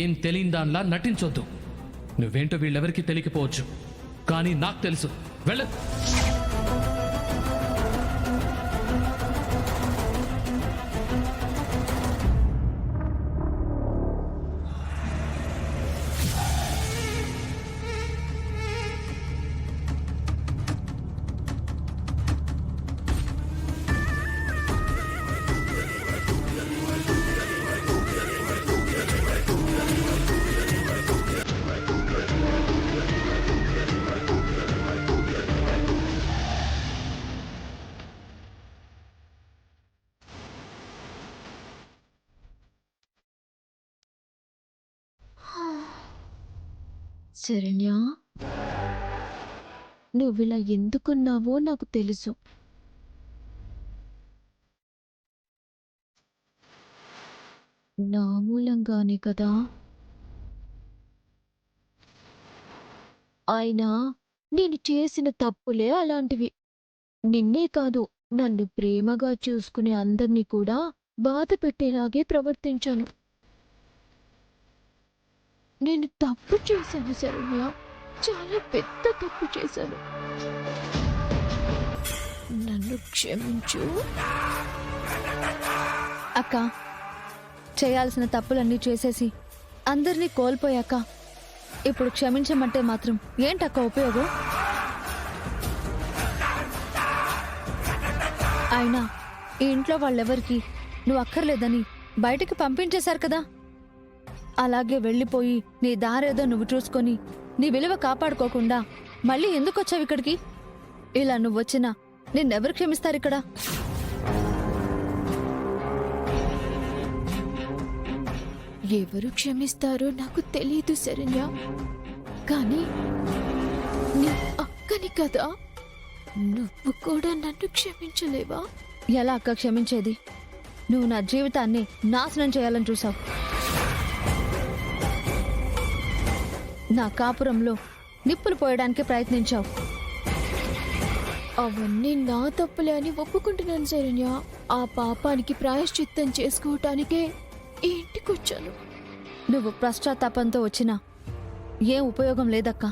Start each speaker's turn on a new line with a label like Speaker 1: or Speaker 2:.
Speaker 1: ఏం తెలియదాన్లా నటించొద్దు. నువ్వేంటో వీళ్ళెవరికి తెలియకపోవచ్చు, కానీ నాకు తెలుసు. వెళ్ళు.
Speaker 2: శరణ్య, నువ్విలా ఎందుకున్నావో నాకు తెలుసు. నా మూలంగానే కదా. అయినా నేను చేసిన తప్పులే అలాంటివి. నిన్నే కాదు, నన్ను ప్రేమగా చూసుకునే అందర్నీ కూడా బాధ పెట్టేలాగే ప్రవర్తించాను. నేను తప్పు చేశాను శరణ్య, చాలా పెద్ద తప్పు చేశాను. నన్ను క్షమించు.
Speaker 3: అక్క, చేయాల్సిన తప్పులన్నీ చేసేసి అందరినీ కోల్పోయాక ఇప్పుడు క్షమించమంటే మాత్రం ఏంటక్క ఉపయోగం? అయినా ఈ ఇంట్లో వాళ్ళెవరికి నువ్వు అక్కర్లేదని బయటికి పంపించేశారు కదా. అలాగే వెళ్ళిపోయి నీ దారేదో నువ్వు చూసుకొని నీ విలువ కాపాడుకోకుండా మళ్ళీ ఎందుకు వచ్చావు ఇక్కడికి? ఇలా నువ్వు వచ్చినా నిన్నెవరు క్షమిస్తారు ఇక్కడ?
Speaker 2: ఎవరు క్షమిస్తారో నాకు తెలీదు శరణ్య, కానీ నీ అక్కని కదా, నువ్వు కూడా నన్ను క్షమించలేవా?
Speaker 3: ఎలా అక్క క్షమించేది? నువ్వు నా జీవితాన్ని నాశనం చేయాలని చూసావు. నా కాపురంలో నిప్పులు పోయడానికి ప్రయత్నించావు.
Speaker 2: అవన్నీ నా తప్పులే అని ఒప్పుకుంటున్నాను శరణ్య. ఆ పాపానికి ప్రాయశ్చిత్తం చేసుకోవటానికే ఈ ఇంటికొచ్చాను.
Speaker 3: నువ్వు పశ్చాత్తాపంతో వచ్చినా ఏం ఉపయోగం లేదక్కా.